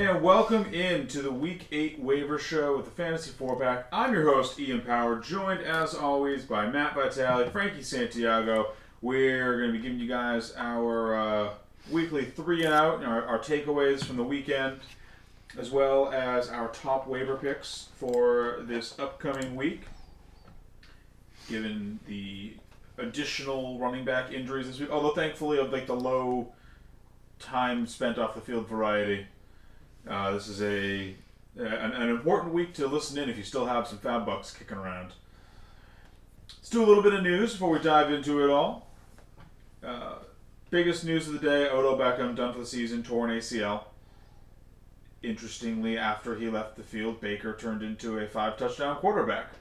And welcome in to the Week 8 Waiver Show with the Fantasy 4-Pack. I'm your host, Ian Power, joined as always by Matt Vitale, Frankie Santiago. We're going to be giving you guys our weekly 3 and out, our takeaways from the weekend, as well as our top waiver picks for this upcoming week. Given the additional running back injuries this week, although thankfully of like the low time spent off the field variety, this is an important week to listen in if you still have some fab bucks kicking around. Let's do a little bit of news before we dive into it all. Biggest news of the day, Odell Beckham done for the season, torn ACL. Interestingly, after he left the field, Baker turned into a 5-touchdown quarterback.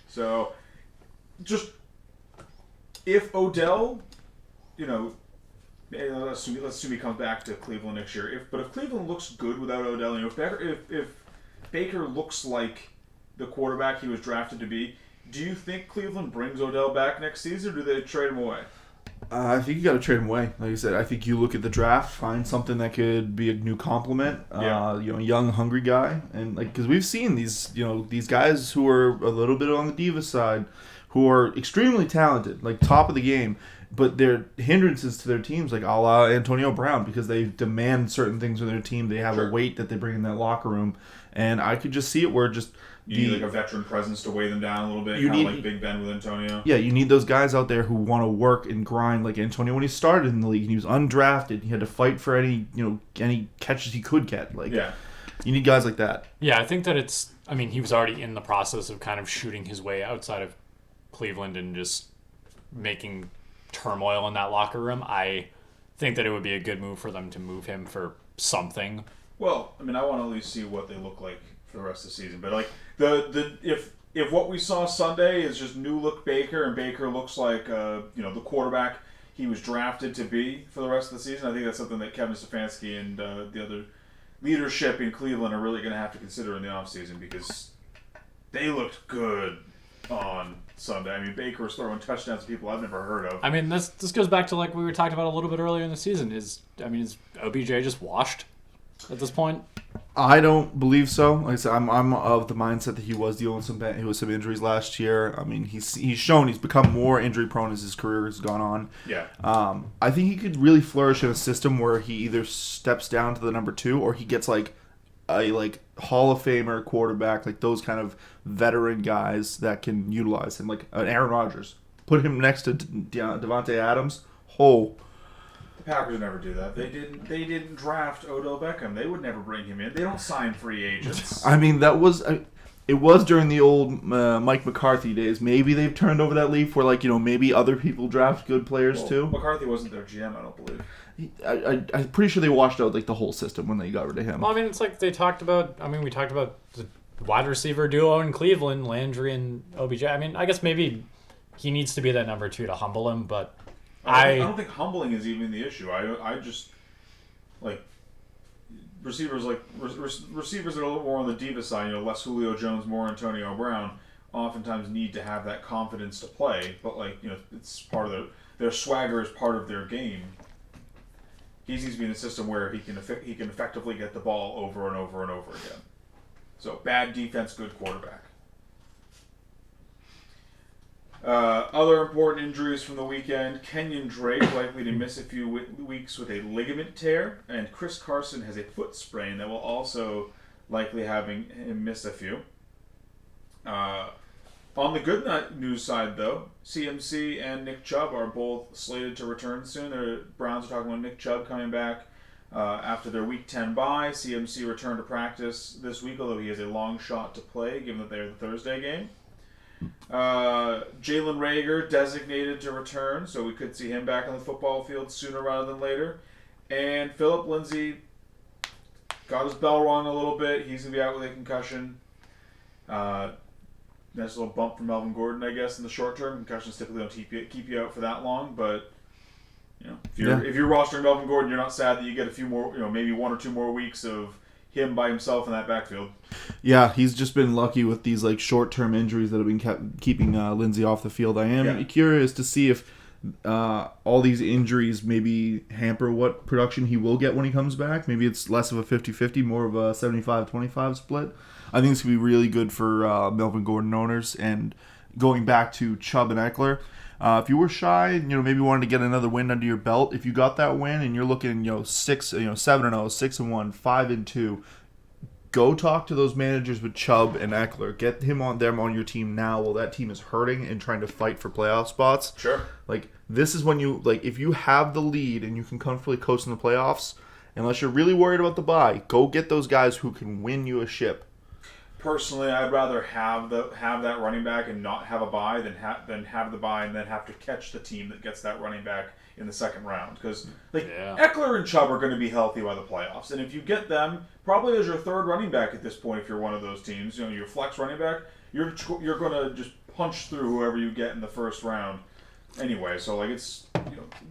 So, just if Odell, let's assume he comes back to Cleveland next year. If Cleveland looks good without Odell, if Baker looks like the quarterback he was drafted to be, do you think Cleveland brings Odell back next season, or do they trade him away? I think you got to trade him away. Like I said, I think you look at the draft, find something that could be a new complement. Young, hungry guy, and because we've seen these guys who are a little bit on the diva side, who are extremely talented, like top of the game, but they're hindrances to their teams, like a la Antonio Brown, because they demand certain things of their team. They have a weight that they bring in that locker room, and I could just see it where just you need like a veteran presence to weigh them down a little bit, kind of like Big Ben with Antonio. Yeah, you need those guys out there who want to work and grind, like Antonio when he started in the league. And he was undrafted. He had to fight for any catches he could get. You need guys like that. Yeah, I think that he was already in the process of kind of shooting his way outside of Cleveland and just making turmoil in that locker room. I think that it would be a good move for them to move him for something. Well, I want to at least see what they look like for the rest of the season. But if what we saw Sunday is just new look Baker, and Baker looks like the quarterback he was drafted to be for the rest of the season, I think that's something that Kevin Stefanski and the other leadership in Cleveland are really going to have to consider in the offseason, because they looked good on Sunday. Baker was throwing touchdowns to people I've never heard of. This goes back to like we were talking about a little bit earlier in the season. Is OBJ just washed at this point? I don't believe so. Like I said, I'm of the mindset that he was dealing with some injuries last year. He's shown he's become more injury prone as his career has gone on. Yeah. I think he could really flourish in a system where he either steps down to the number 2 or he gets like a Hall of Famer quarterback, like those kind of veteran guys that can utilize him, like an Aaron Rodgers. Put him next to Devontae Adams. The Packers never do that. They didn't draft Odell Beckham. They would never bring him in. They don't sign free agents. It was during the old Mike McCarthy days. Maybe they've turned over that leaf where maybe other people draft good players too. McCarthy wasn't their GM, I don't believe. I'm pretty sure they washed out the whole system when they got rid of him. Well, it's like they talked about. We talked about the wide receiver duo in Cleveland, Landry and OBJ. I guess maybe he needs to be that number 2 to humble him, but I don't think humbling is even the issue. I just receivers receivers that are a little more on the diva side, less Julio Jones, more Antonio Brown, oftentimes need to have that confidence to play. But it's part of their swagger is part of their game. He needs to be in a system where he can effectively get the ball over and over and over again. So bad defense, good quarterback. Other important injuries from the weekend: Kenyan Drake likely to miss a few weeks with a ligament tear, and Chris Carson has a foot sprain that will also likely having him miss a few. On the good news side, though, CMC and Nick Chubb are both slated to return soon. The Browns are talking about Nick Chubb coming back after their Week 10 bye. CMC returned to practice this week, although he has a long shot to play, given that they're the Thursday game. Jalen Reagor designated to return, so we could see him back on the football field sooner rather than later. And Philip Lindsay got his bell rung a little bit. He's going to be out with a concussion. Nice little bump from Melvin Gordon, I guess, in the short term. Concussions typically don't keep you out for that long, but if you're rostering Melvin Gordon, you're not sad that you get a few more, maybe 1 or 2 more weeks of him by himself in that backfield. Yeah, he's just been lucky with these short-term injuries that have been keeping Lindsay off the field. I am curious to see if all these injuries maybe hamper what production he will get when he comes back. Maybe it's less of a 50-50, more of a 75-25 split. I think it's going to be really good for Melvin Gordon owners. And going back to Chubb and Eckler, if you were shy, maybe wanted to get another win under your belt, if you got that win and you're looking, 7-0, 6-1, 5-2, go talk to those managers with Chubb and Eckler. Get them on your team now while that team is hurting and trying to fight for playoff spots. Sure. This is when if you have the lead and you can comfortably coast in the playoffs, unless you're really worried about the bye, go get those guys who can win you a ship. Personally, I'd rather have that running back and not have a bye than have the bye and then have to catch the team that gets that running back in the second round. Because Eckler and Chubb are going to be healthy by the playoffs, and if you get them probably as your third running back at this point, if you're one of those teams, your flex running back, you're going to just punch through whoever you get in the first round. Anyway, so it's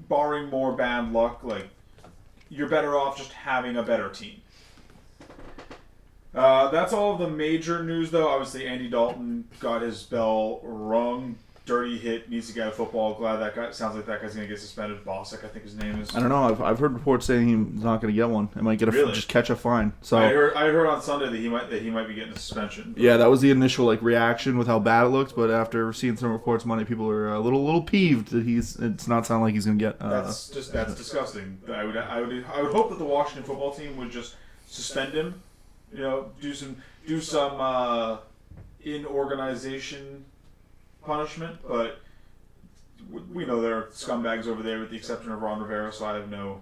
barring more bad luck, you're better off just having a better team. That's all of the major news, though. Obviously, Andy Dalton got his bell rung. Dirty hit, needs to get a football. Glad that guy, sounds like that guy's going to get suspended. Bostic, I think his name is. I don't know. I've heard reports saying he's not going to get one. It might get just catch a fine. So I heard on Sunday that he might be getting a suspension. Yeah, that was the initial reaction with how bad it looked. But after seeing some reports Monday, people are a little peeved that it's not sounding like he's going to get. That's disgusting. I would hope that the Washington football team would just suspend him. Do some in organization punishment, but we know there are scumbags over there with the exception of Ron Rivera, so I have no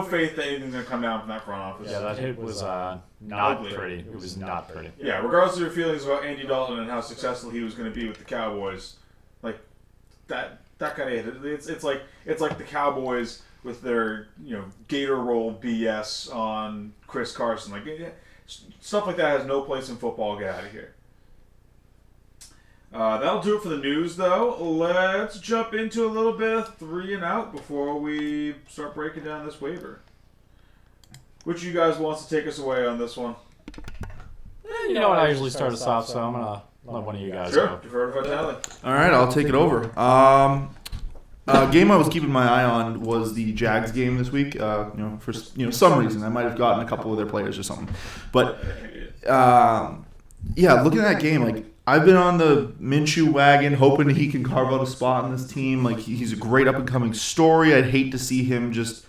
faith that anything's going to come down from that front office. Yeah, that hit was not pretty. It was not pretty. Yeah, regardless of your feelings about Andy Dalton and how successful he was going to be with the Cowboys, that kind of hit. It's like the Cowboys with their Gator roll BS on Chris Carson. Stuff like that has no place in football. Get out of here. That'll do it for the news, though. Let's jump into a little bit of 3 and out before we start breaking down this waiver. Which of you guys wants to take us away on this one? You know what? I usually start us off, so I'm going to let one of you guys go. Sure, defer to Vitaly. All right, I'll take it over. Game I was keeping my eye on was the Jags game this week. For some reason I might have gotten a couple of their players or something, but looking at that game, I've been on the Minshew wagon, hoping he can carve out a spot in this team. He's a great up and coming story. I'd hate to see him just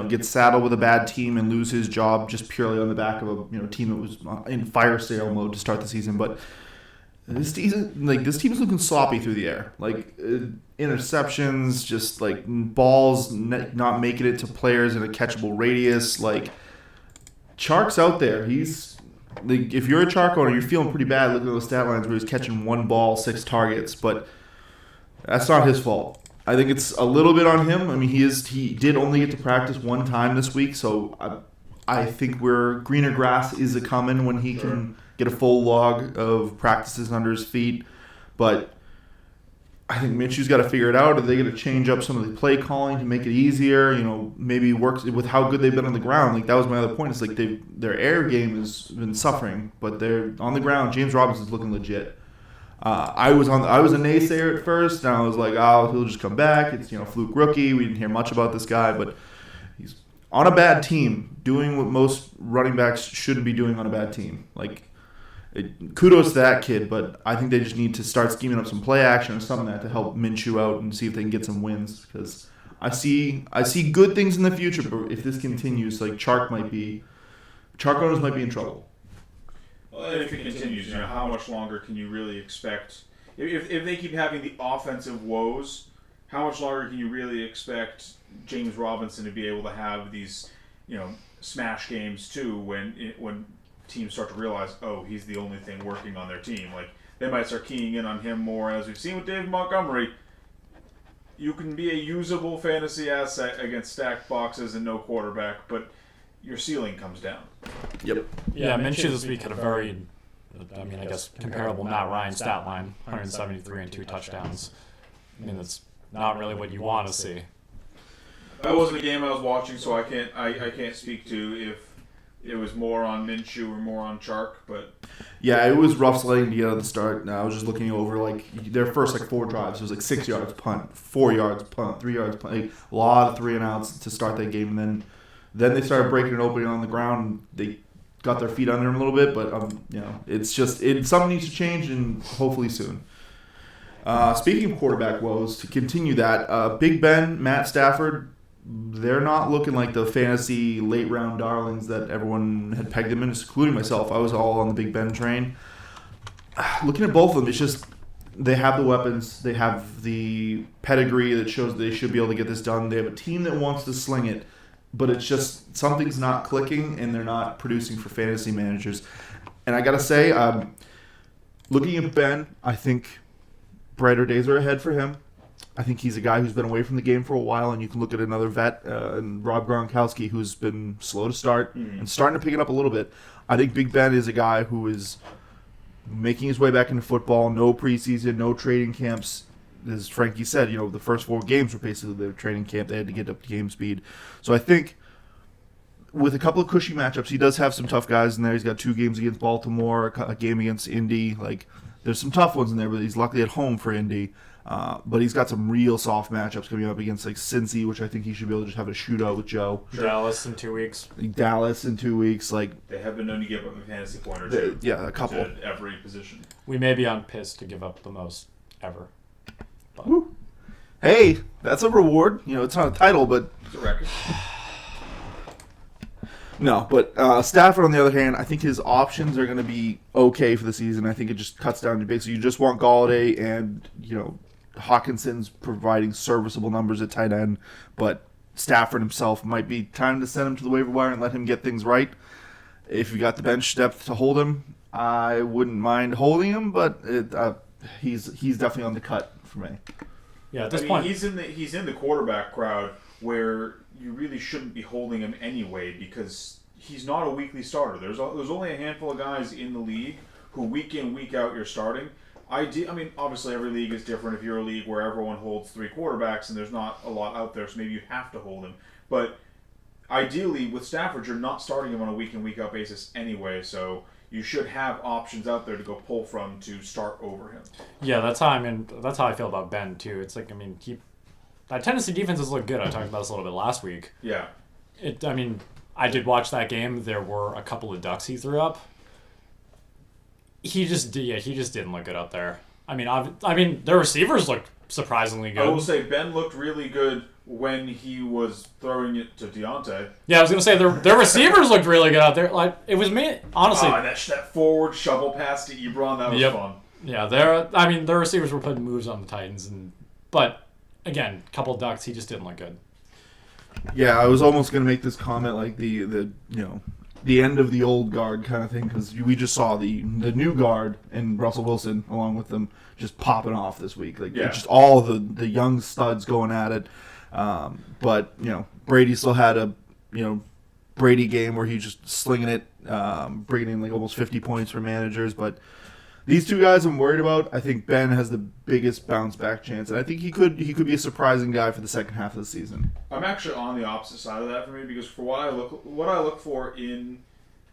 get saddled with a bad team and lose his job just purely on the back of a team that was in fire sale mode to start the season, but. This team is looking sloppy through the air. Interceptions, just balls not making it to players in a catchable radius. Chark's out there. He's if you're a Chark owner, you're feeling pretty bad looking at those stat lines where he's catching 1 ball, 6 targets, but that's not his fault. I think it's a little bit on him. I mean, he did only get to practice 1 time this week, so I think greener grass is a coming when he can get a full log of practices under his feet. But I think Minshew's got to figure it out. Are they going to change up some of the play calling to make it easier? Maybe work with how good they've been on the ground. That was my other point. It's their air game has been suffering, but they're on the ground. James Robinson's looking legit. I was a naysayer at first, and I was like, he'll just come back. It's fluke rookie. We didn't hear much about this guy, but he's on a bad team, doing what most running backs shouldn't be doing on a bad team. Kudos to that kid, but I think they just need to start scheming up some play action or something like that to help Minshew out and see if they can get some wins. Because I see good things in the future, but if this continues, Chark owners might be in trouble. Well, if it continues, how much longer can you really expect? If they keep having the offensive woes, how much longer can you really expect James Robinson to be able to have these, smash games too when teams start to realize, he's the only thing working on their team. They might start keying in on him more. As we've seen with David Montgomery, you can be a usable fantasy asset against stacked boxes and no quarterback, but your ceiling comes down. Yep. Yeah, Minshew this week had a very, I guess, comparable Matt Ryan stat line, 173 and 2 touchdowns. That's not really what you want to see. That wasn't a game I was watching, so I can't speak to if it was more on Minshew or more on Chark, but Yeah, it was rough sledding to get out of the start. Now I was just looking over their first 4 drives. It was 6 yards punt, 4 yards punt, 3 yards punt. A lot of 3 and outs to start that game, and then they started breaking it open on the ground. They got their feet under them a little bit, but it's just something needs to change, and hopefully soon. Speaking of quarterback woes, to continue that, Big Ben, Matt Stafford, they're not looking like the fantasy late round darlings that everyone had pegged them in, including myself. I was all on the Big Ben train. Looking at both of them, it's just they have the weapons, they have the pedigree that shows they should be able to get this done. They have a team that wants to sling it, but it's just something's not clicking, and they're not producing for fantasy managers. And I gotta say, looking at Ben, I think brighter days are ahead for him. I think he's a guy who's been away from the game for a while, and you can look at another vet, and Rob Gronkowski, who's been slow to start and starting to pick it up a little bit. I think Big Ben is a guy who is making his way back into football. No preseason, no training camps. As Frankie said, the first 4 games were basically their training camp. They had to get up to game speed. So I think with a couple of cushy matchups, he does have some tough guys in there. He's got 2 games against Baltimore, a game against Indy. There's some tough ones in there, but he's luckily at home for Indy. But he's got some real soft matchups coming up against Cincy, which I think he should be able to just have a shootout with Joe. Dallas in 2 weeks. Dallas in 2 weeks. They have been known to give up a fantasy point or two. Yeah, a couple. To every position. We may be on piss to give up the most ever. Woo. Hey, that's a reward. It's not a title, but It's a record. no. But Stafford, on the other hand, I think his options are going to be okay for the season. I think it just cuts down to basically you just want Galladay and Hawkinson's providing serviceable numbers at tight end, but Stafford himself might be time to send him to the waiver wire and let him get things right. If you got the bench depth to hold him, I wouldn't mind holding him, but he's definitely on the cut for me. Yeah, at this point he's in the quarterback crowd where you really shouldn't be holding him anyway because he's not a weekly starter. There's only a handful of guys in the league who week in week out you're starting. Obviously every league is different. If you're a league where everyone holds 3 quarterbacks and there's not a lot out there, so maybe you have to hold him. But ideally, with Stafford, you're not starting him on a week in week out basis anyway, so you should have options out there to go pull from to start over him. Yeah, that's how I feel about Ben too. It's that Tennessee defense has looked good. I talked about this a little bit last week. Yeah. I did watch that game. There were a couple of ducks he threw up. He just didn't look good out there. Their receivers looked surprisingly good. I will say Ben looked really good when he was throwing it to Deontay. Yeah, I was gonna say their receivers looked really good out there. It was me honestly. That forward shovel pass to Ebron, that was fun. Yeah, their receivers were putting moves on the Titans, but again, couple of ducks, he just didn't look good. Yeah, I was almost gonna make this comment the end of the old guard kind of thing because we just saw the new guard and Russell Wilson along with them just popping off this week. Just all the young studs going at it. But Brady still had a Brady game where he's just slinging it, bringing in almost 50 points for managers. But these 2 guys I'm worried about. I think Ben has the biggest bounce back chance, and I think he could be a surprising guy for the second half of the season. I'm actually on the opposite side of that for me because for what I look for in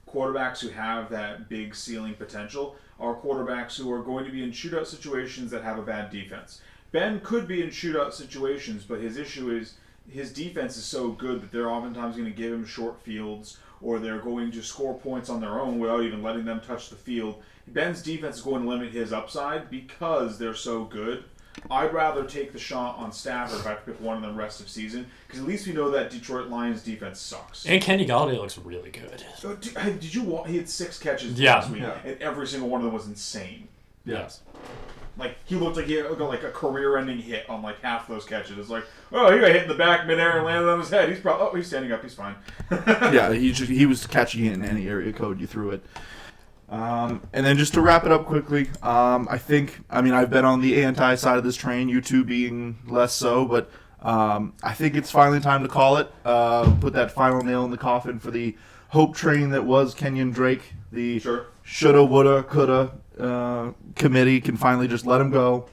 quarterbacks who have that big ceiling potential are quarterbacks who are going to be in shootout situations that have a bad defense. Ben could be in shootout situations, but his issue is his defense is so good that they're oftentimes going to give him short fields or they're going to score points on their own without even letting them touch the field. Ben's defense is going to limit his upside because they're so good. I'd rather take the shot on Stafford if I have to pick one of them rest of season because at least we know that Detroit Lions defense sucks. And Kenny Galladay looks really good. So, did you he had 6 catches last week, and every single one of them was insane. Yes. He looked like he had a career-ending hit on half those catches. It's he got hit in the back midair and landed on his head. He's standing up. He's fine. Yeah, he was catching it in any area code you threw it. And then just to wrap it up quickly, I think I've been on the anti side of this train, you two being less so, but I think it's finally time to call it. Put that final nail in the coffin for the hope train that was Kenyan Drake. The shoulda, woulda, coulda committee can finally just let him go.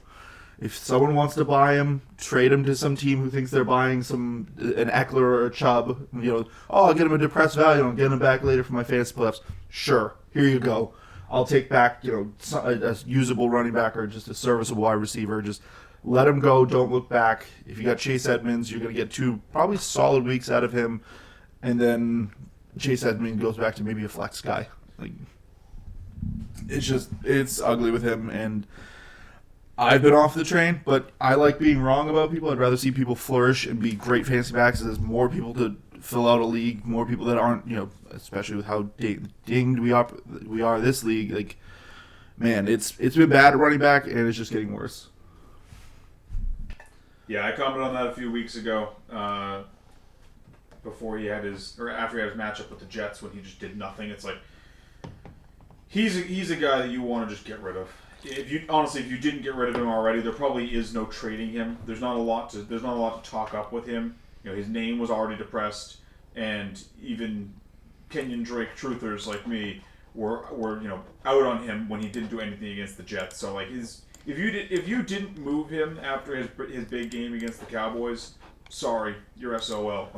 If someone wants to buy him, trade him to some team who thinks they're buying an Eckler or a Chubb. I'll get him a depressed value and I'll get him back later for my fantasy playoffs. Sure, here you go. I'll take back a usable running back or just a serviceable wide receiver. Just let him go. Don't look back. If you got Chase Edmonds, you're going to get 2 probably solid weeks out of him, and then Chase Edmonds goes back to maybe a flex guy. It's ugly with him, and I've been off the train, but I like being wrong about people. I'd rather see people flourish and be great fantasy backs. There's more people to fill out a league, more people that aren't, especially with how dinged we are this league. Man, it's been bad at running back, and it's just getting worse. Yeah, I commented on that a few weeks ago, after he had his matchup with the Jets when he just did nothing. It's like he's a guy that you want to just get rid of. If you didn't get rid of him already, there probably is no trading him. There's not a lot to talk up with him. His name was already depressed, and even Kenyan Drake truthers like me were out on him when he didn't do anything against the Jets. So if you didn't move him after his big game against the Cowboys, sorry, you're SOL.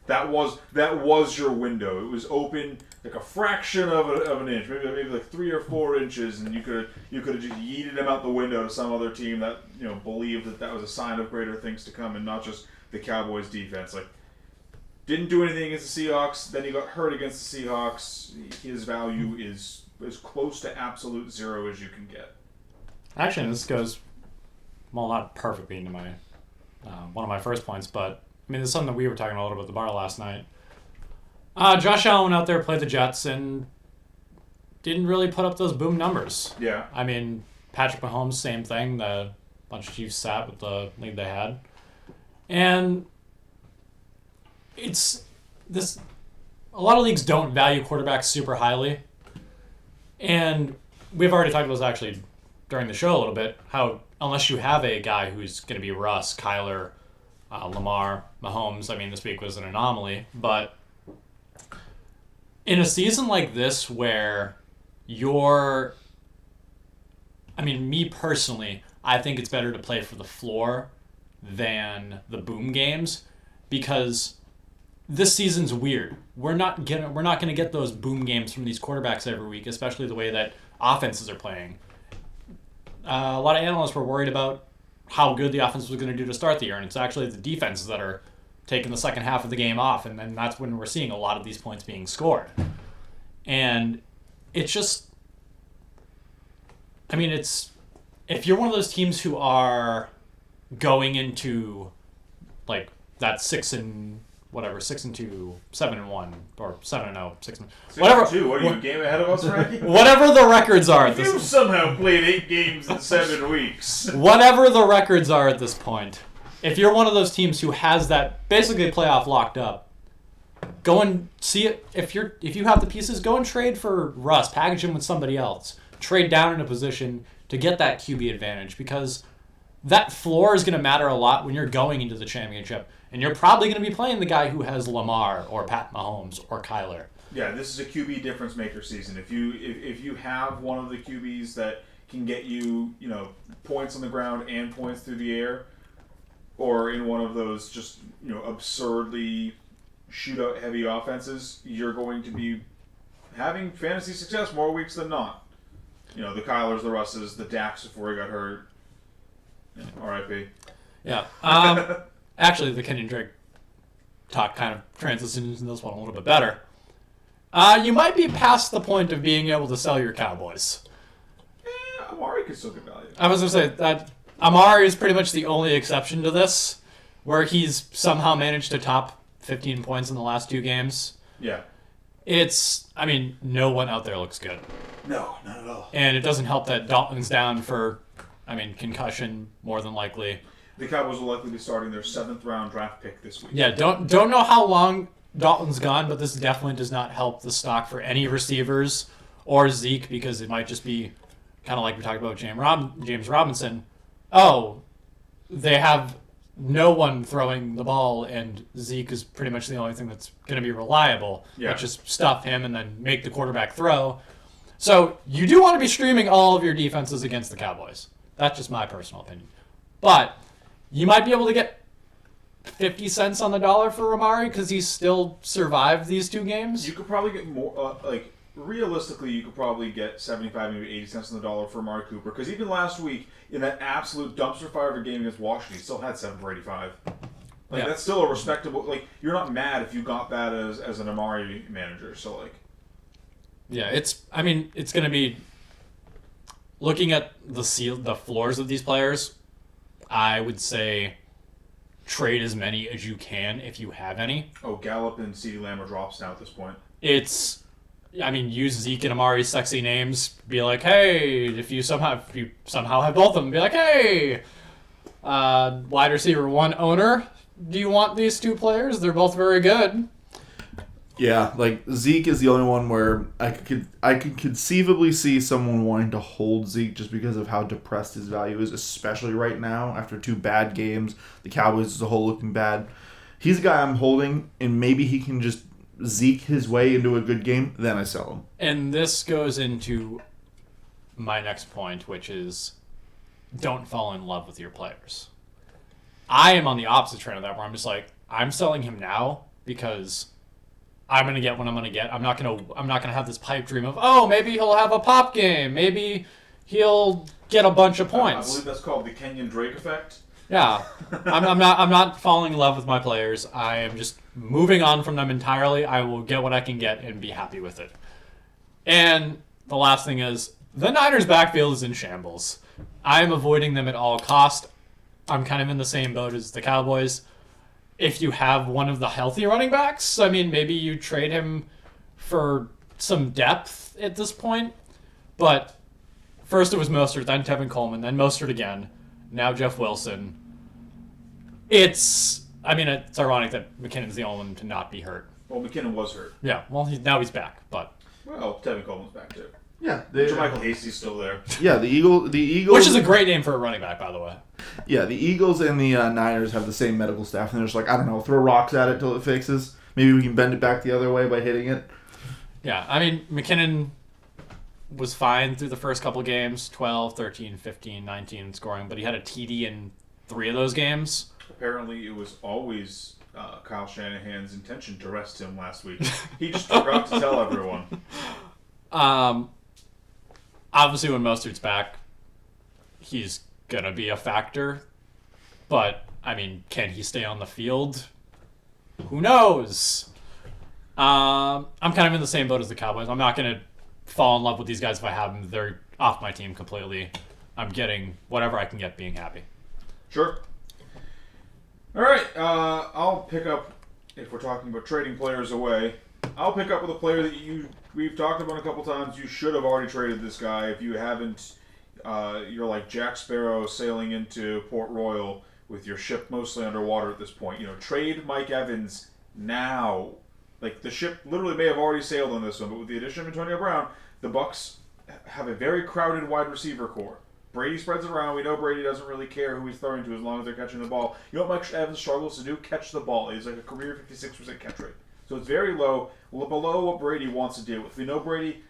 That was your window. It was open like a fraction of an inch, maybe like 3 or 4 inches, and you could have just yeeted him out the window to some other team that believed that was a sign of greater things to come, and not just the Cowboys defense. Didn't do anything against the Seahawks. Then he got hurt against the Seahawks. His value is as close to absolute zero as you can get. Actually, this goes not perfectly into my one of my first points, but it's something that we were talking a little bit at the bar last night. Josh Allen went out there, played the Jets, and didn't really put up those boom numbers. Yeah. Patrick Mahomes, same thing. The bunch of Chiefs sat with the lead they had. And a lot of leagues don't value quarterbacks super highly. And we've already talked about this actually during the show a little bit, how unless you have a guy who's going to be Russ, Kyler, Lamar, Mahomes, this week was an anomaly, but in a season like this where me personally, I think it's better to play for the floor than the boom games, because this season's weird. We're not gonna get those boom games from these quarterbacks every week, especially the way that offenses are playing. A lot of analysts were worried about how good the offense was going to do to start the year, and it's actually the defenses that are taking the second half of the game off, and then that's when we're seeing a lot of these points being scored. And it's just, if you're one of those teams who are going into that 6-2, 7-1, or 7-0, 6 whatever. 6-2. What are you, a game ahead of us, Randy? Whatever the records are at this point. You somehow played 8 games in 7 weeks. Whatever the records are at this point, if you're one of those teams who has that basically playoff locked up, go and see it. If you have the pieces, go and trade for Russ. Package him with somebody else. Trade down in a position to get that QB advantage, because that floor is going to matter a lot when you're going into the championship. And you're probably going to be playing the guy who has Lamar or Pat Mahomes or Kyler. Yeah, this is a QB difference maker season. If you have one of the QBs that can get you, points on the ground and points through the air, or in one of those just, absurdly shootout heavy offenses, you're going to be having fantasy success more weeks than not. The Kylers, the Russes, the Daks before he got hurt. R.I.P. Yeah. Actually, the Kenyan Drake talk kind of transitions into this one a little bit better. You might be past the point of being able to sell your Cowboys. Amari could still get value. I was going to say that Amari is pretty much the only exception to this, where he's somehow managed to top 15 points in the last 2 games. Yeah. No one out there looks good. No, not at all. And it doesn't help that Dalton's down for, concussion, more than likely. The Cowboys will likely be starting their 7th round draft pick this week. Yeah, don't know how long Dalton's gone, but this definitely does not help the stock for any receivers or Zeke, because it might just be kind of like we talked about James Robinson. Oh, they have no one throwing the ball, and Zeke is pretty much the only thing that's going to be reliable. Yeah. Let's just stuff him and then make the quarterback throw. So you do want to be streaming all of your defenses against the Cowboys. That's just my personal opinion. But you might be able to get 50 cents on the dollar for Amari because he's still survived these 2 games. You could probably get more, realistically, you could probably get 75, maybe 80 cents on the dollar for Amari Cooper. Because even last week, in that absolute dumpster fire of a game against Washington, he still had 7 for 85. That's still a respectable, you're not mad if you got that as an Amari manager. So, Yeah, it's going to be, looking at the floors of these players, I would say trade as many as you can if you have any. Oh, Gallup and CeeDee Lamb are drops now at this point. Use Zeke and Amari's sexy names. Be like, hey, if you somehow have both of them, be like, hey, wide receiver 1 owner, do you want these 2 players? They're both very good. Yeah, Zeke is the only one where I could conceivably see someone wanting to hold Zeke just because of how depressed his value is, especially right now after 2 bad games. The Cowboys as a whole looking bad. He's a guy I'm holding, and maybe he can just Zeke his way into a good game. Then I sell him. And this goes into my next point, which is don't fall in love with your players. I am on the opposite trend of that, where I'm just I'm selling him now because I'm gonna get what I'm gonna get. I'm not gonna have this pipe dream of, oh, maybe he'll have a pop game, maybe he'll get a bunch of points. I believe that's called the Kenyan Drake effect. Yeah, I'm not falling in love with my players. I am just moving on from them entirely. I will get what I can get and be happy with it. And the last thing is the Niners' backfield is in shambles. I am avoiding them at all cost. I'm kind of in the same boat as the Cowboys. If you have one of the healthy running backs, maybe you trade him for some depth at this point. But first it was Mostert, then Tevin Coleman, then Mostert again, now Jeff Wilson. It's ironic that McKinnon's the only one to not be hurt. Well, McKinnon was hurt. Yeah, now he's back, but... Well, Tevin Coleman's back too. Yeah. Jermichael Hasty's still there. Yeah, the Eagles... Which is a great name for a running back, by the way. Yeah, the Eagles and the Niners have the same medical staff, and they're just I don't know, throw rocks at it till it fixes. Maybe we can bend it back the other way by hitting it. Yeah, McKinnon was fine through the first couple games, 12, 13, 15, 19 scoring, but he had a TD in 3 of those games. Apparently, it was always Kyle Shanahan's intention to rest him last week. He just forgot to tell everyone. Obviously, when Mostert's back, he's going to be a factor. But, can he stay on the field? Who knows? I'm kind of in the same boat as the Cowboys. I'm not going to fall in love with these guys if I have them. They're off my team completely. I'm getting whatever I can get being happy. Sure. All right. I'll pick up, if we're talking about trading players away, I'll pick up with a player that we've talked about a couple times. You should have already traded this guy. If you haven't, you're like Jack Sparrow sailing into Port Royal with your ship mostly underwater at this point. Trade Mike Evans now. The ship literally may have already sailed on this one, but with the addition of Antonio Brown, the Bucs have a very crowded wide receiver core. Brady spreads it around. We know Brady doesn't really care who he's throwing to as long as they're catching the ball. You know what Mike Evans struggles to do? Catch the ball. He's a career 56% catch rate. So it's very low, below what Brady wants to deal with. We know Brady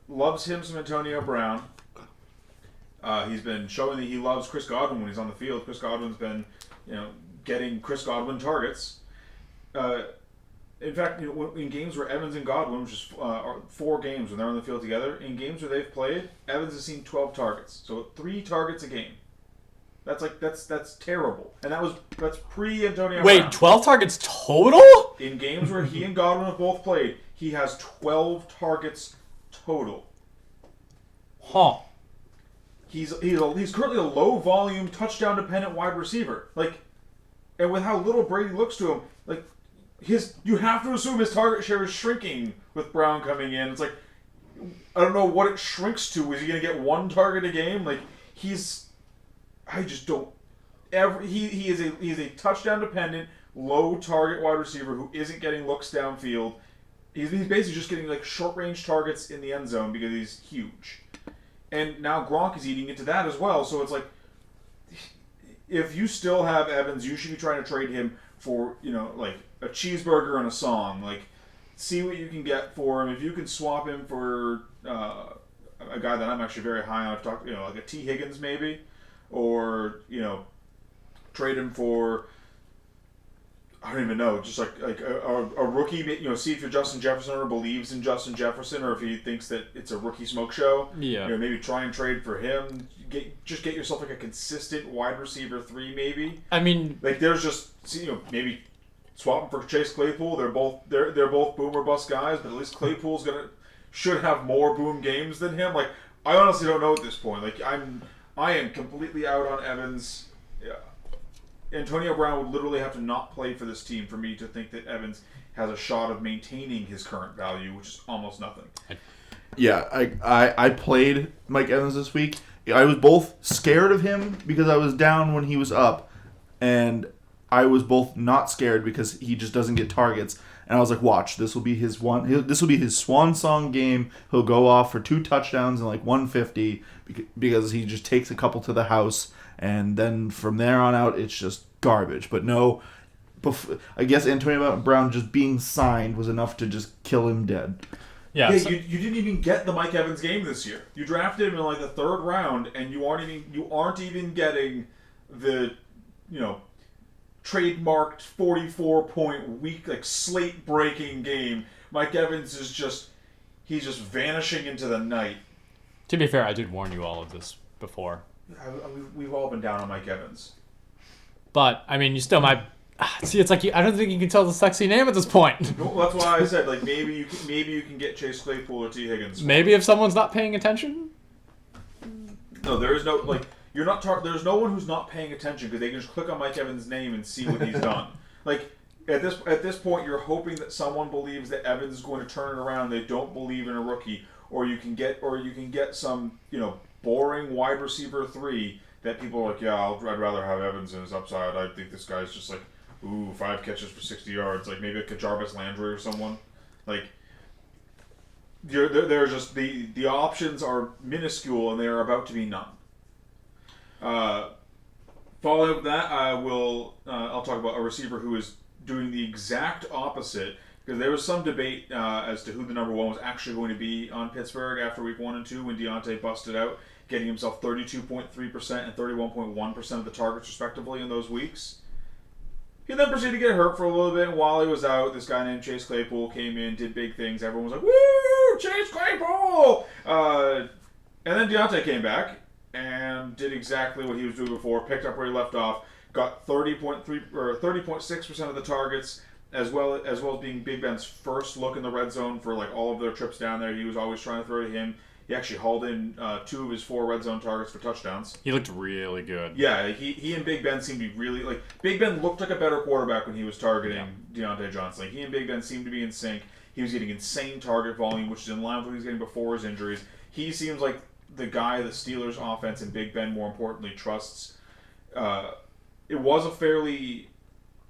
loves him some Antonio Brown. He's been showing that he loves Chris Godwin when he's on the field. Chris Godwin's been, getting Chris Godwin targets. In fact, in games where Evans and Godwin, which is 4 games when they're on the field together, in games where they've played, Evans has seen 12 targets. So 3 targets a game. That's terrible. And that's pre-Antonio Brown. Wait, 12 targets total? In games where he and Godwin have both played, he has 12 targets total. Huh. He's currently a low-volume, touchdown-dependent wide receiver. And with how little Brady looks to him, you have to assume his target share is shrinking with Brown coming in. It's I don't know what it shrinks to. Is he going to get 1 target a game? I just don't. He is a touchdown dependent, low target wide receiver who isn't getting looks downfield. He's basically just getting short range targets in the end zone because he's huge. And now Gronk is eating into that as well. So it's if you still have Evans, you should be trying to trade him for a cheeseburger and a song. See what you can get for him. If you can swap him for a guy that I'm actually very high on, I've talked, like a T. Higgins maybe. or trade him for, I don't even know, just like a rookie. See if you're Justin Jefferson or believes in Justin Jefferson, or if he thinks that it's a rookie smoke show. Yeah. Maybe try and trade for him. Get yourself like a consistent wide receiver 3, maybe. I mean, like there's just maybe swap him for Chase Claypool. They're both boom or bust guys, but at least Claypool's should have more boom games than him. Like I honestly don't know at this point. Like I am completely out on Evans. Yeah. Antonio Brown would literally have to not play for this team for me to think that Evans has a shot of maintaining his current value, which is almost nothing. Yeah, I played Mike Evans this week. I was both scared of him because I was down when he was up, and I was both not scared because he just doesn't get targets. And I was like, watch, this will be his swan song game. He'll go off for 2 touchdowns and like 150 because he just takes a couple to the house. And then from there on out, it's just garbage. But no, I guess Antonio Brown just being signed was enough to just kill him dead. Yeah, you didn't even get the Mike Evans game this year. You drafted him in like the 3rd round, and you aren't even getting the trademarked 44-point week like slate breaking game. Mike Evans is he's just vanishing into the night. To be fair, I did warn you all of this before. We've all been down on Mike Evans. But, I mean, you still might... See, it's like I don't think you can tell the sexy name at this point. Well, that's why I said, like, maybe you can get Chase Claypool or T. Higgins. Maybe if someone's not paying attention? No, there is no... Like, you're not... There's no one who's not paying attention because they can just click on Mike Evans' name and see what he's done. Like, at this point, you're hoping that someone believes that Evans is going to turn it around. They don't believe in a rookie. Or you can get some, boring wide receiver 3 that people are like, yeah, I'd rather have Evans in his upside. I think this guy's just like, 5 catches for 60 yards. Like maybe a Jarvis Landry or someone. Like, they're just the options are minuscule and they are about to be none. Following up that, I'll talk about a receiver who is doing the exact opposite. Because there was some debate as to who the number 1 was actually going to be on Pittsburgh after week 1 and 2 when Deontay busted out, getting himself 32.3% and 31.1% of the targets respectively in those weeks. He then proceeded to get hurt for a little bit, and while he was out, this guy named Chase Claypool came in, did big things. Everyone was like, woo, Chase Claypool! And then Deontay came back and did exactly what he was doing before, picked up where he left off, got 30.6% of the targets, as well as being Big Ben's first look in the red zone for like all of their trips down there. He was always trying to throw to him. He actually hauled in 2 of his 4 red zone targets for touchdowns. He looked really good. Yeah, he and Big Ben seemed to be really like Big Ben looked like a better quarterback when he was targeting Deontay Johnson. Like, he and Big Ben seemed to be in sync. He was getting insane target volume, which is in line with what he was getting before his injuries. He seems like the guy the Steelers offense and Big Ben more importantly trusts. It was a fairly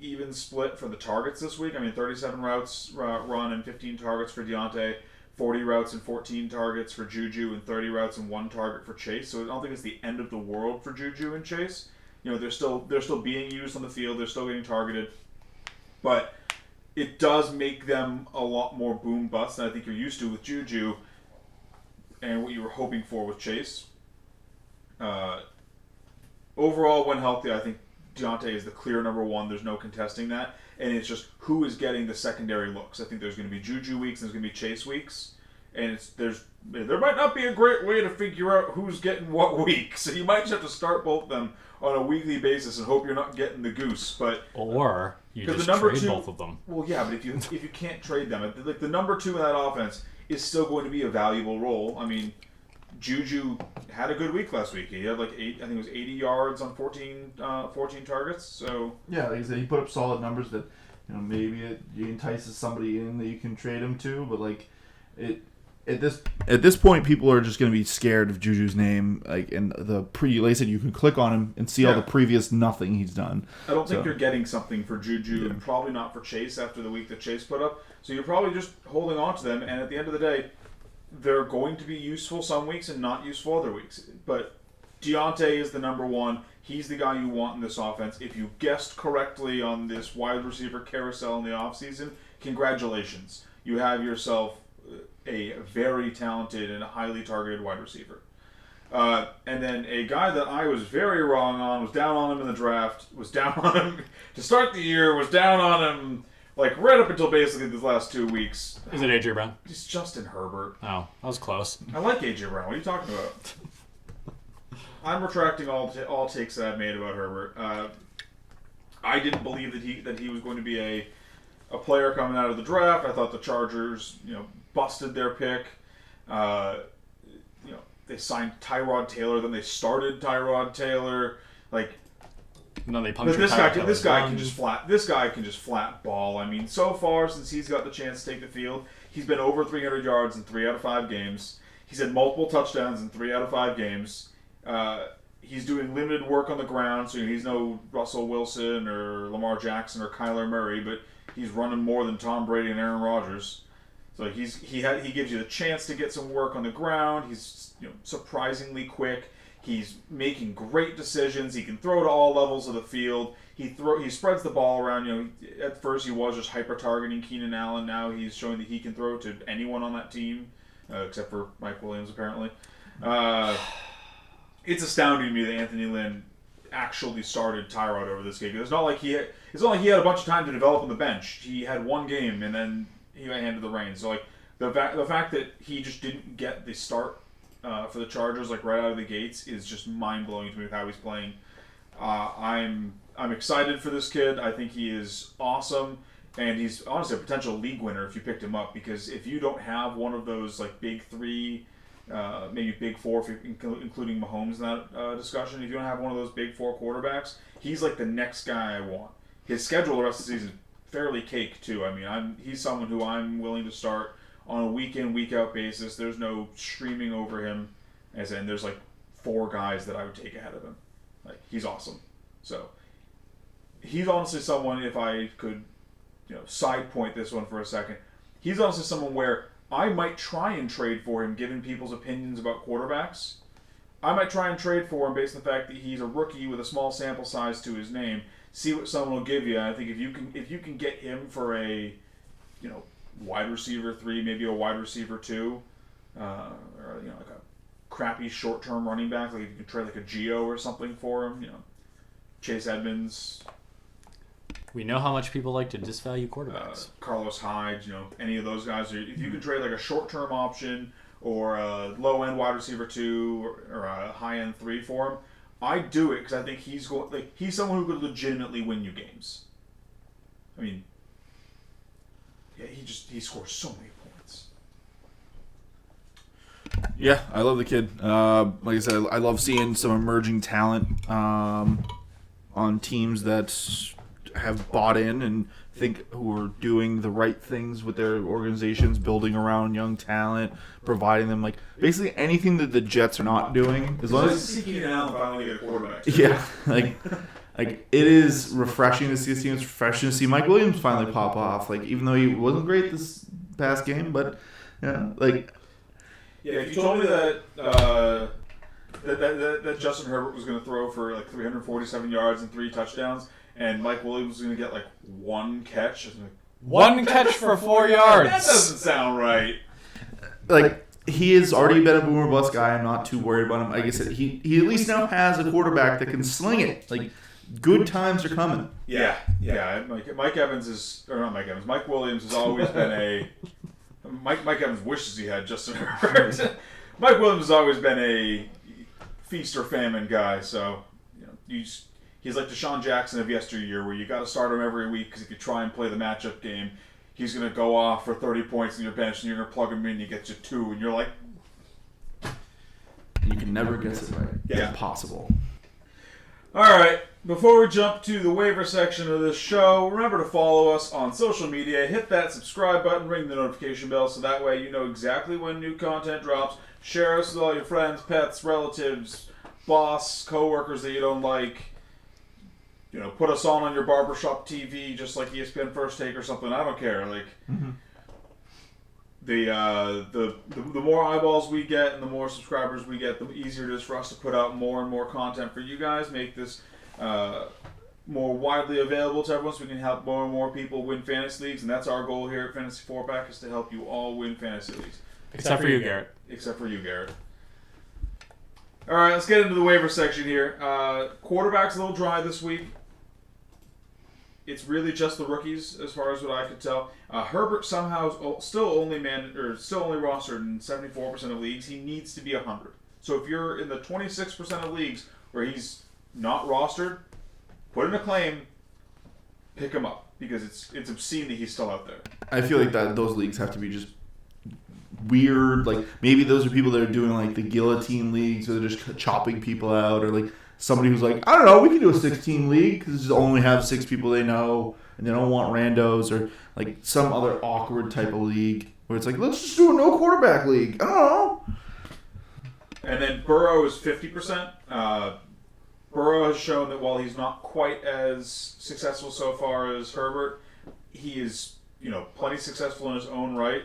even split for the targets this week. I mean, 37 routes run and 15 targets for Deontay, 40 routes and 14 targets for Juju, and 30 routes and 1 target for Chase. So I don't think it's the end of the world for Juju and Chase. They're still being used on the field. They're still getting targeted, but it does make them a lot more boom bust than I think you're used to with Juju, and what you were hoping for with Chase. Overall, when healthy, I think Deontay is the clear number 1. There's no contesting that. And it's just who is getting the secondary looks. I think there's going to be Juju weeks and there's going to be Chase weeks. And there might not be a great way to figure out who's getting what week. So you might just have to start both of them on a weekly basis and hope you're not getting the goose. Or you just trade both of them. Well, yeah, but if you can't trade them, like the number 2 in that offense is still going to be a valuable role. I mean, Juju had a good week last week. He had like 80 yards on 14 targets. So yeah, like I said, he put up solid numbers that maybe it entices somebody in that you can trade him to, but like at this point, people are just going to be scared of Juju's name. Like, and like I said, you can click on him and see all the previous nothing he's done. I don't think you're getting something for Juju, and probably not for Chase after the week that Chase put up. So you're probably just holding on to them, and at the end of the day, they're going to be useful some weeks and not useful other weeks. But Deontay is the number 1. He's the guy you want in this offense. If you guessed correctly on this wide receiver carousel in the offseason, congratulations. You have yourself a very talented and highly targeted wide receiver. And then a guy that I was very wrong on, was down on him in the draft, was down on him to start the year, was down on him like right up until basically these last 2 weeks. Is it A.J. Brown? It's Justin Herbert. Oh, that was close. I like A.J. Brown. What are you talking about? I'm retracting all takes that I've made about Herbert. I didn't believe that he was going to be a player coming out of the draft. I thought the Chargers, busted their pick. They signed Tyrod Taylor, then they started Tyrod Taylor. No, they punctured this guy can just flat ball. I mean, so far since he's got the chance to take the field, he's been over 300 yards in 3 out of 5 games. He's had multiple touchdowns in 3 out of 5 games. He's doing limited work on the ground, so he's no Russell Wilson or Lamar Jackson or Kyler Murray, but he's running more than Tom Brady and Aaron Rodgers. So he gives you the chance to get some work on the ground. He's surprisingly quick. He's making great decisions. He can throw to all levels of the field. He spreads the ball around. At first he was just hyper targeting Keenan Allen. Now he's showing that he can throw to anyone on that team, except for Mike Williams apparently. It's astounding to me that Anthony Lynn actually started Tyrod over this game. It's not like he had a bunch of time to develop on the bench. He had one game and then he got handed the reins. So the fact that he just didn't get the start for the Chargers right out of the gates is just mind blowing to me with how he's playing. I'm excited for this kid. I think he is awesome, and he's honestly a potential league winner if you picked him up. Because if you don't have one of those big three, maybe big four, if you're including Mahomes in that discussion, if you don't have one of those big four quarterbacks, he's the next guy I want. His schedule the rest of the season is fairly cake too. I mean, he's someone who I'm willing to start on a week in, week out basis. There's no streaming over him, and there's 4 guys that I would take ahead of him. He's awesome. So he's honestly someone, if I could, side point this one for a second, he's honestly someone where I might try and trade for him, given people's opinions about quarterbacks. I might try and trade for him based on the fact that he's a rookie with a small sample size to his name. See what someone will give you. I think if you can get him for a, wide receiver 3, maybe a wide receiver 2, or a crappy short-term running back, you can trade a Geo or something for him. Chase Edmonds. We know how much people like to disvalue quarterbacks. Carlos Hyde, any of those guys. If you can trade a short-term option or a low-end wide receiver 2 or a high-end 3 for him, I'd do it because I think he's he's someone who could legitimately win you games. I mean, yeah, he scores so many points. Yeah, I love the kid. Like I said, I love seeing some emerging talent on teams that have bought in and who are doing the right things with their organizations, building around young talent, providing them basically anything that the Jets are not doing. As long as Keenan Allen finally get a quarterback. Yeah, it is refreshing to see. It's refreshing to see Mike Williams finally pop off. Even though he wasn't great this past game, but yeah, if you told me that that Justin Herbert was going to throw for 347 yards and 3 touchdowns, and Mike Williams was going to get 1 catch. One catch for 4 yards. That doesn't sound right. He has already been a boomer bust guy. I'm not too worried about him. Like I said, he at least now has a quarterback that can sling it. Good times are coming. Yeah. Mike Evans or not Mike Evans. Mike Williams has always been a. Mike Evans wishes he had Justin Herbert. Mike Williams has always been a feast or famine guy. So he's like Deshaun Jackson of yesteryear, where you got to start him every week because if you try and play the matchup game, he's going to go off for 30 points in your bench, and you're going to plug him in, and he gets you 2, and you're like... You can never guess it right. Yeah. Impossible. All right. Before we jump to the waiver section of this show, remember to follow us on social media. Hit that subscribe button, ring the notification bell, so that way you know exactly when new content drops. Share us with all your friends, pets, relatives, boss, coworkers that you don't like. Put us on your barbershop TV, just like ESPN First Take or something. I don't care. The more eyeballs we get and the more subscribers we get, the easier it is for us to put out more and more content for you guys. Make this more widely available to everyone, so we can help more and more people win fantasy leagues. And that's our goal here at Fantasy 4-Pack, is to help you all win fantasy leagues. Except for you, Garrett. Except for you, Garrett. All right, let's get into the waiver section here. Quarterback's a little dry this week. It's really just the rookies, as far as what I could tell. Herbert somehow is still only rostered in 74% of leagues. He needs to be 100. So if you're in the 26% of leagues where he's not rostered, put in a claim, pick him up, because it's obscene that he's still out there. I feel like that those leagues have to be just weird. Like maybe those are people that are doing like the guillotine leagues, where they're just chopping people out, or like somebody who's like, I don't know, we can do a 16 league because they only have 6 people they know and they don't want randos, or like some other awkward type of league where it's like, let's just do a no quarterback league. I don't know. And then Burrow is 50%. Burrow has shown that while he's not quite as successful so far as Herbert, he is, plenty successful in his own right.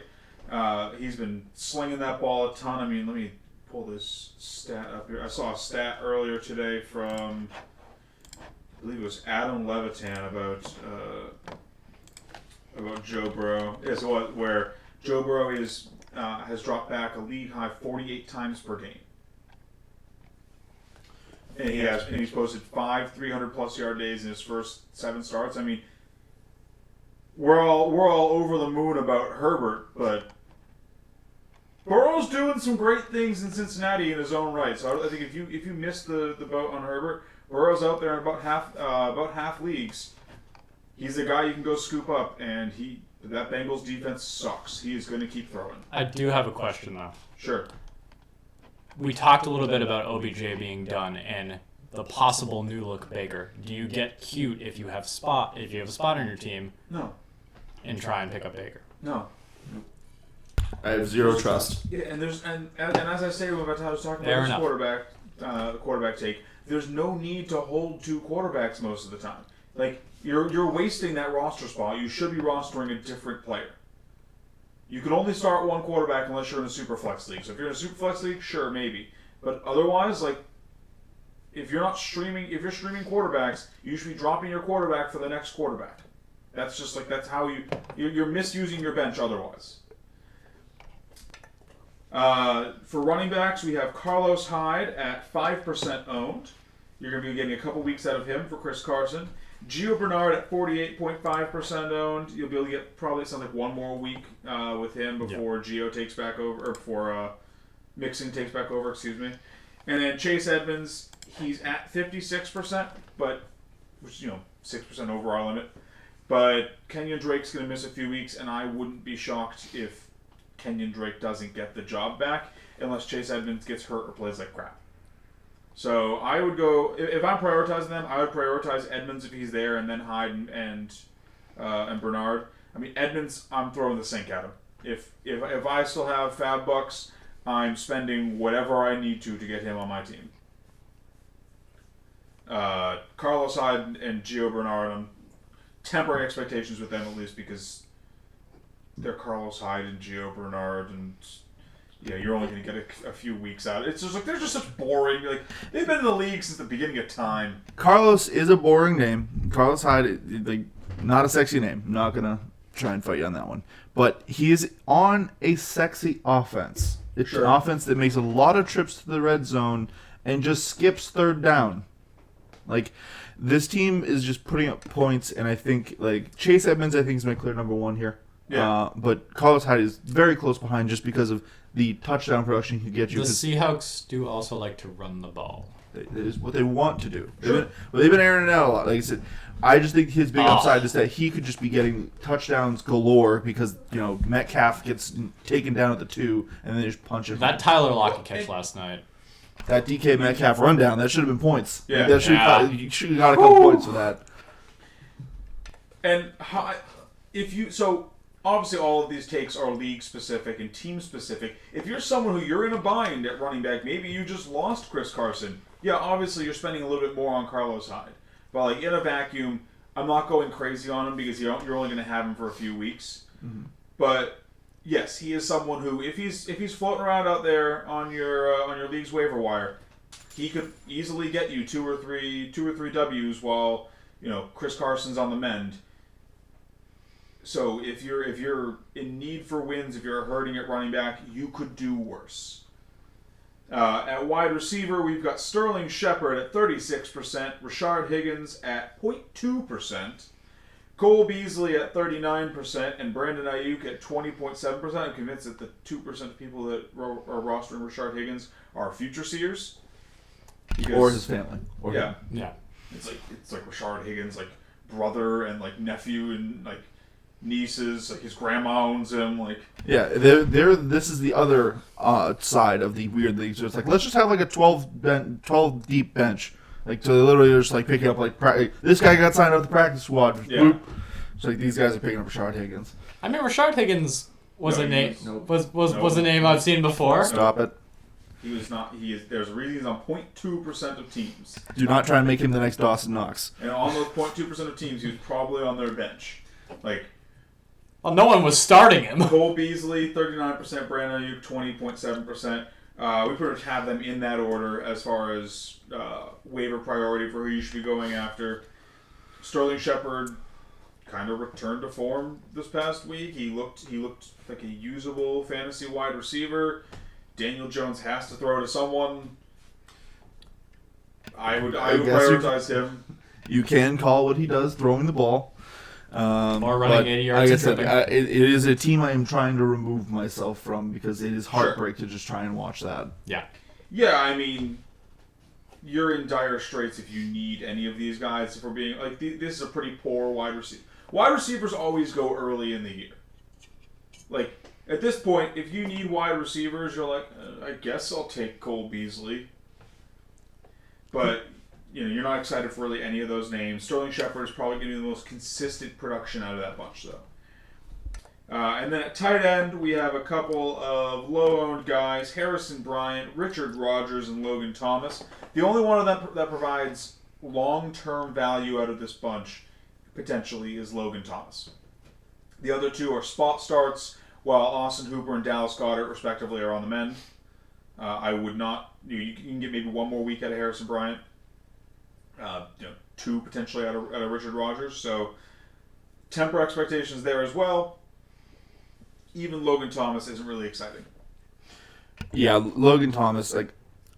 He's been slinging that ball a ton. I mean, let me pull this stat up here. I saw a stat earlier today from, I believe it was Adam Levitan about Joe Burrow. Where Joe Burrow has dropped back a league high 48 times per game. And he's posted 5 300+ yard days in his first 7 starts. I mean, we're all over the moon about Herbert, but Burrow's doing some great things in Cincinnati in his own right. So I think if you missed the boat on Herbert, Burrow's out there in about half leagues. He's the guy you can go scoop up, and that Bengals defense sucks. He is going to keep throwing. I do have a question though. Sure. We talked a little bit about OBJ being done and the possible new look Baker. Do you get cute if you have a spot on your team? No. And try and pick up Baker? No. I have zero trust. Yeah, and as I say about how I was talking about this quarterback take, there's no need to hold 2 quarterbacks most of the time. Like you're wasting that roster spot. You should be rostering a different player. You can only start 1 quarterback unless you're in a super flex league. So if you're in a super flex league, sure, maybe. But otherwise, like if you're streaming quarterbacks, you should be dropping your quarterback for the next quarterback. That's just like that's how you're misusing your bench otherwise. For running backs, we have Carlos Hyde at 5% owned. You're going to be getting a couple weeks out of him for Chris Carson. Gio Bernard at 48.5% owned. You'll be able to get probably something like 1 more week with him before Gio takes back over, or before Mixon takes back over, excuse me. And then Chase Edmonds, he's at 56%, which 6% overall limit. But Kenyan Drake's going to miss a few weeks, and I wouldn't be shocked if Kenyan Drake doesn't get the job back unless Chase Edmonds gets hurt or plays like crap. So I would go, if I'm prioritizing them, I would prioritize Edmonds if he's there, and then Hyde and Bernard. I mean, Edmonds, I'm throwing the sink at him. If I still have fab bucks, I'm spending whatever I need to get him on my team. Carlos Hyde and Gio Bernard, I'm tempering expectations with them at least because they're Carlos Hyde and Gio Bernard, and you're only going to get a few weeks out. It's just like they're just such boring. Like they've been in the league since the beginning of time. Carlos is a boring name. Carlos Hyde, like not a sexy name. I'm not gonna try and fight you on that one. But he is on a sexy offense. It's an offense that makes a lot of trips to the red zone and just skips 3rd down. Like this team is just putting up points, and I think like Chase Edmonds, I think is my clear number 1 here. Yeah. But Carlos Hyde is very close behind just because of the touchdown production he could get you. The Seahawks do also like to run the ball. It is what they want to do. They've been airing it out a lot. Like I said, I just think his big upside is that he could just be getting touchdowns galore because Metcalf gets taken down at the 2 and then they just punch it. That Tyler Lockett catch last night. That DK Metcalf rundown, that should have been points. Yeah. You should have got a couple points for that. And obviously all of these takes are league specific and team specific. If you're someone who you're in a bind at running back, maybe you just lost Chris Carson. Yeah, obviously you're spending a little bit more on Carlos Hyde. But like in a vacuum, I'm not going crazy on him because you're only going to have him for a few weeks. Mm-hmm. But yes, he is someone who, if he's floating around out there on your league's waiver wire, he could easily get you two or three W's while Chris Carson's on the mend. So if you're in need for wins, if you're hurting at running back, you could do worse. At wide receiver, we've got Sterling Shepard at 36%, Rashard Higgins at 0.2%, Cole Beasley at 39%, and Brandon Ayuk at 20.7%. I'm convinced that the 2% of people that are rostering Rashard Higgins are future seers. Or his family. Or yeah. him. Yeah. It's like Rashard Higgins, like brother and like nephew and like nieces, like his grandma owns him, like yeah. This is the other side of the weird leagues. So it's like, let's just have like a 12 deep bench. Like, so they literally are just like picking up like this guy got signed up to the practice squad. Just boop. So like these guys are picking up Rashard Higgins. I mean, Rashard Higgins was a name was a name I've seen before. Stop it. He was not. He is. There's a reason he's on 0.2% of teams. Do not try and make him the next Dawson Knox. And on those 0.2% of teams, he was probably on their bench. Like, well, no one was starting him. Cole Beasley, 39%. Brandon Ayuk, 20.7%. We pretty much have them in that order as far as waiver priority for who you should be going after. Sterling Shepard kind of returned to form this past week. He looked like a usable fantasy wide receiver. Daniel Jones has to throw to someone. I would prioritize him. You can call what he does, throwing the ball. Or running 80 yards. Like I said, it is a team I am trying to remove myself from because it is heartbreak to just try and watch that. Yeah. Yeah, I mean, you're in dire straits if you need any of these guys. If we're being like, this is a pretty poor wide receiver. Wide receivers always go early in the year. Like, at this point, if you need wide receivers, you're like, I guess I'll take Cole Beasley. But, you're not excited for really any of those names. Sterling Shepard is probably going to be the most consistent production out of that bunch, though. And then at tight end, we have a couple of low-owned guys, Harrison Bryant, Richard Rodgers, and Logan Thomas. The only one of them that provides long-term value out of this bunch, potentially, is Logan Thomas. The other two are spot starts, while Austin Hooper and Dallas Goedert, respectively, are on the mend. I would not... You can get maybe one more week out of Harrison Bryant. Two potentially out of Richard Rodgers. So, temper expectations there as well. Even Logan Thomas isn't really exciting. Yeah, Logan Thomas,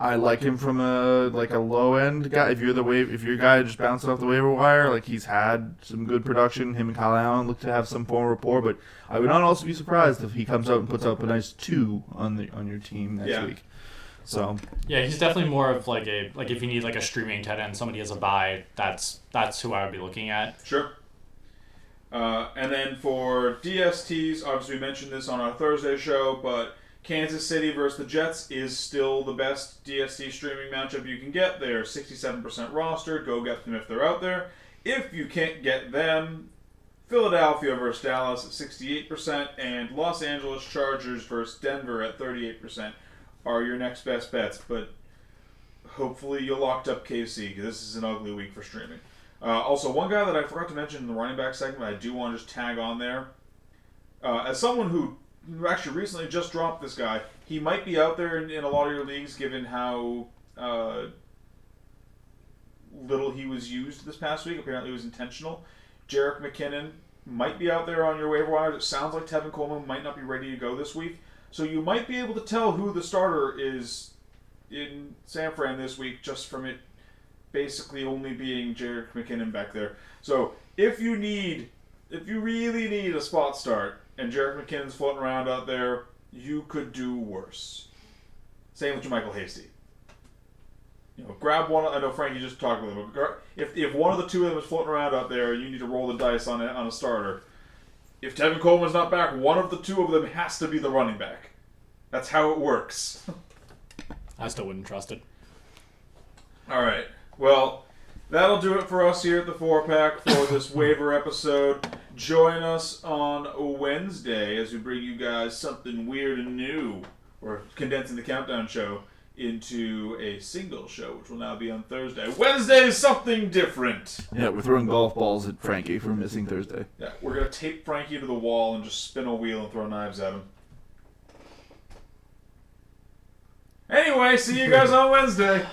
I like him from a low end guy. If you're a guy just bouncing off the waiver wire, he's had some good production. Him and Kyle Allen look to have some form of rapport, but I would not also be surprised if he comes out and puts up a nice 2 on your team next week. So yeah, he's definitely more of if you need a streaming tight end, somebody has a bye. That's who I would be looking at. Sure. And then for DSTs, obviously we mentioned this on our Thursday show, but Kansas City versus the Jets is still the best DST streaming matchup you can get. They're 67% rostered. Go get them if they're out there. If you can't get them, Philadelphia versus Dallas at 68% and Los Angeles Chargers versus Denver at 38% are your next best bets. But hopefully you locked up KC because this is an ugly week for streaming. Also, one guy that I forgot to mention in the running back segment, I do want to just tag on there. As someone who actually recently just dropped this guy, he might be out there in a lot of your leagues given how little he was used this past week. Apparently it was intentional. Jerick McKinnon might be out there on your waiver wires. It sounds like Tevin Coleman might not be ready to go this week. So you might be able to tell who the starter is in San Fran this week just from it basically only being Jerick McKinnon back there. So if you really need a spot start and Jerick McKinnon's floating around out there, you could do worse. Same with your Michael Hasty. Grab one. I know Frankie just talked with him. But if one of the two of them is floating around out there, you need to roll the dice on a starter. If Tevin Coleman's not back, one of the two of them has to be the running back. That's how it works. I still wouldn't trust it. All right. Well, that'll do it for us here at the 4-Pack for this waiver episode. Join us on Wednesday as we bring you guys something weird and new. We're condensing the countdown show into a single show, which will now be on Thursday. Wednesday is something different. Yeah, we're throwing golf balls at Frankie for missing Thursday. Yeah, we're going to tape Frankie to the wall and just spin a wheel and throw knives at him. Anyway, see you guys on Wednesday.